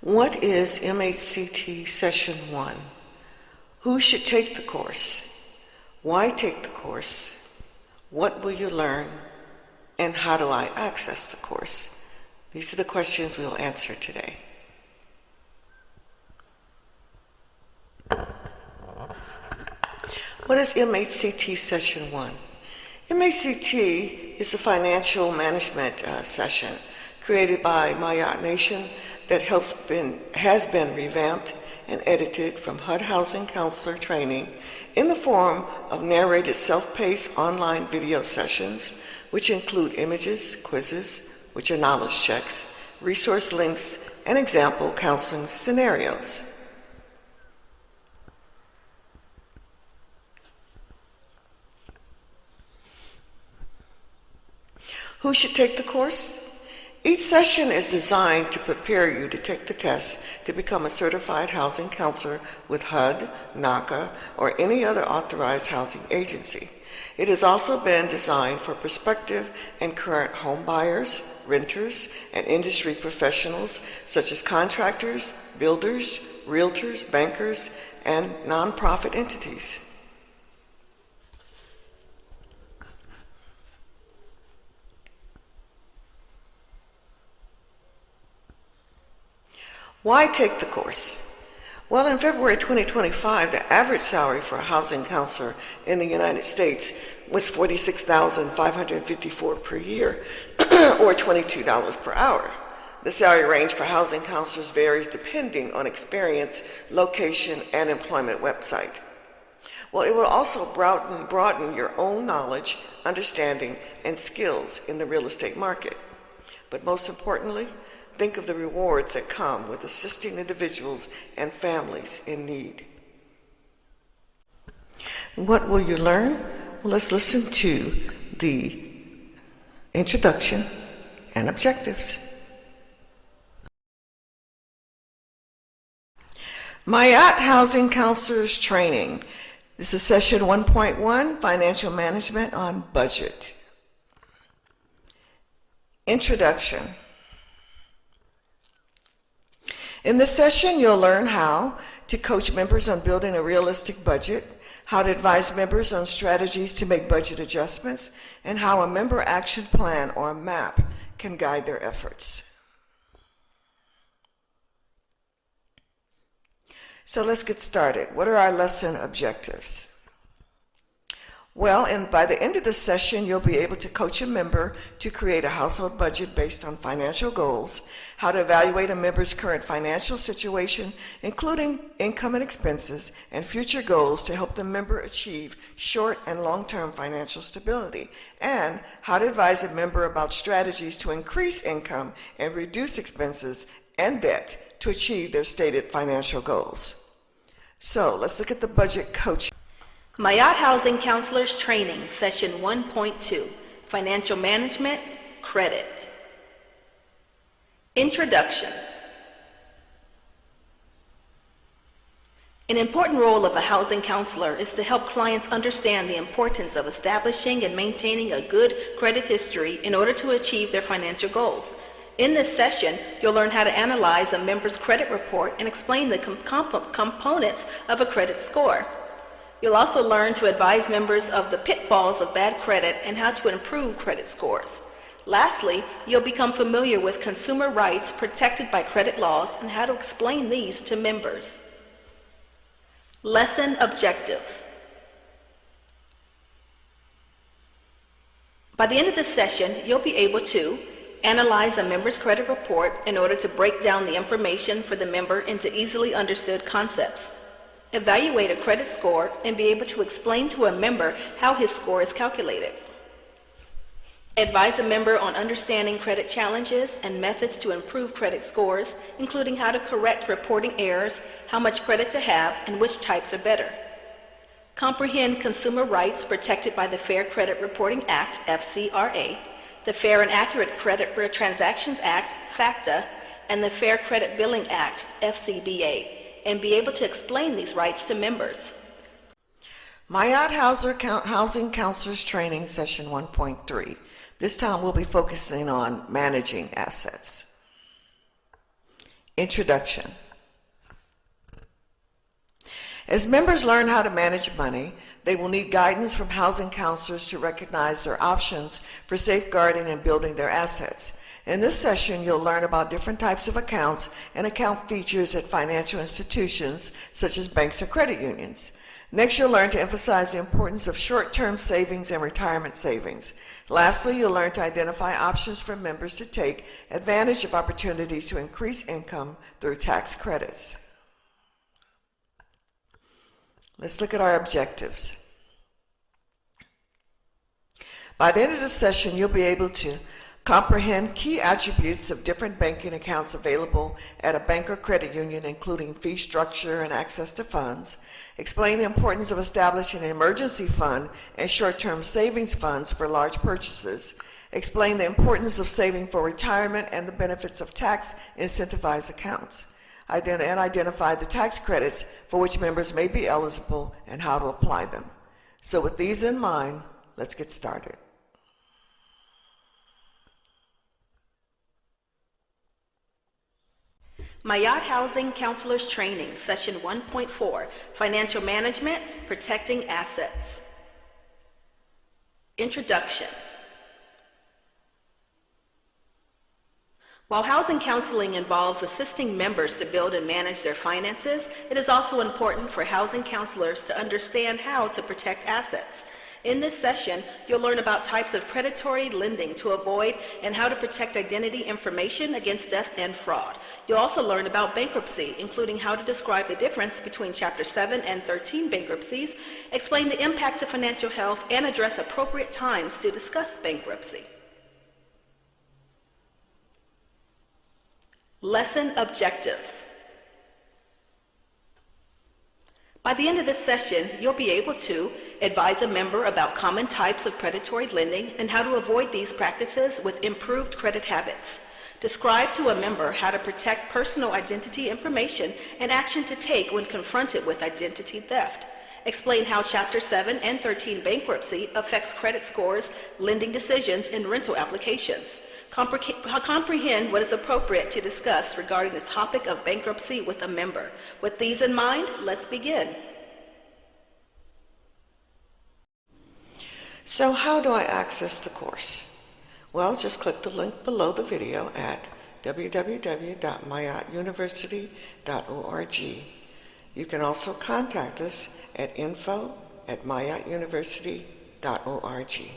What is MHCT Session 1? Who should take the course? Why take the course? What will you learn? And how do I access the course? These are the questions we will answer today. What is MHCT Session 1? MHCT is a financial management session created by MAAT Nation that has been revamped and edited from HUD Housing Counselor training in the form of narrated self-paced online video sessions, which include images, quizzes, which are knowledge checks, resource links, and example counseling scenarios. Who should take the course? Each session is designed to prepare you to take the test to become a certified housing counselor with HUD, NACA, or any other authorized housing agency. It has also been designed for prospective and current home buyers, renters, and industry professionals such as contractors, builders, realtors, bankers, and nonprofit entities. Why take the course? Well, in February 2025, the average salary for a housing counselor in the United States was $46,554 per year, or $22 per hour. The salary range for housing counselors varies depending on experience, location, and employment website. Well, it will also broaden your own knowledge, understanding, and skills in the real estate market. But most importantly, think of the rewards that come with assisting individuals and families in need. What will you learn? Well, let's listen to the introduction and objectives. MAAT Housing Counselors Training. This is session 1.1, Financial Management on Budget. Introduction. In this session, you'll learn how to coach members on building a realistic budget, how to advise members on strategies to make budget adjustments, and how a member action plan or a MAP can guide their efforts. So let's get started. What are our lesson objectives? Well, by the end of the session, you'll be able to coach a member to create a household budget based on financial goals, how to evaluate a member's current financial situation, including income and expenses, and future goals to help the member achieve short and long-term financial stability, and how to advise a member about strategies to increase income and reduce expenses and debt to achieve their stated financial goals. So let's look at the budget coaching. MAAT Housing Counselors Training, Session 1.2, Financial Management, Credit. Introduction. An important role of a housing counselor is to help clients understand the importance of establishing and maintaining a good credit history in order to achieve their financial goals. In this session, you'll learn how to analyze a member's credit report and explain the components of a credit score. You'll also learn to advise members of the pitfalls of bad credit and how to improve credit scores. Lastly, you'll become familiar with consumer rights protected by credit laws and how to explain these to members. Lesson objectives. By the end of this session, you'll be able to analyze a member's credit report in order to break down the information for the member into easily understood concepts. Evaluate a credit score and be able to explain to a member how his score is calculated. Advise a member on understanding credit challenges and methods to improve credit scores, including how to correct reporting errors, how much credit to have, and which types are better. Comprehend consumer rights protected by the Fair Credit Reporting Act, FCRA, the Fair and Accurate Credit Transactions Act, FACTA, and the Fair Credit Billing Act, FCBA, and be able to explain these rights to members. MAAT Housing Counselors Training, Session 1.3. This time we'll be focusing on managing assets. Introduction. As members learn how to manage money, they will need guidance from housing counselors to recognize their options for safeguarding and building their assets. In this session, you'll learn about different types of accounts and account features at financial institutions such as banks or credit unions. Next, you'll learn to emphasize the importance of short-term savings and retirement savings. Lastly, you'll learn to identify options for members to take advantage of opportunities to increase income through tax credits. Let's look at our objectives. By the end of the session, you'll be able to comprehend key attributes of different banking accounts available at a bank or credit union, including fee structure and access to funds. Explain the importance of establishing an emergency fund and short-term savings funds for large purchases. Explain the importance of saving for retirement and the benefits of tax incentivized accounts. And identify the tax credits for which members may be eligible and how to apply them. So with these in mind, let's get started. MAAT Housing Counselors Training, Session 1.4, Financial Management, Protecting Assets. Introduction. While housing counseling involves assisting members to build and manage their finances, it is also important for housing counselors to understand how to protect assets. In this session, you'll learn about types of predatory lending to avoid and how to protect identity information against theft and fraud. You'll also learn about bankruptcy, including how to describe the difference between Chapter 7 and 13 bankruptcies, explain the impact to financial health, and address appropriate times to discuss bankruptcy. Lesson objectives. By the end of this session, you'll be able to advise a member about common types of predatory lending and how to avoid these practices with improved credit habits. Describe to a member how to protect personal identity information and action to take when confronted with identity theft. Explain how Chapter 7 and 13 bankruptcy affects credit scores, lending decisions, and rental applications. Comprehend what is appropriate to discuss regarding the topic of bankruptcy with a member. With these in mind, let's begin. So how do I access the course? Well, just click the link below the video at www.maaatuniversity.org. You can also contact us at info@maaatuniversity.org.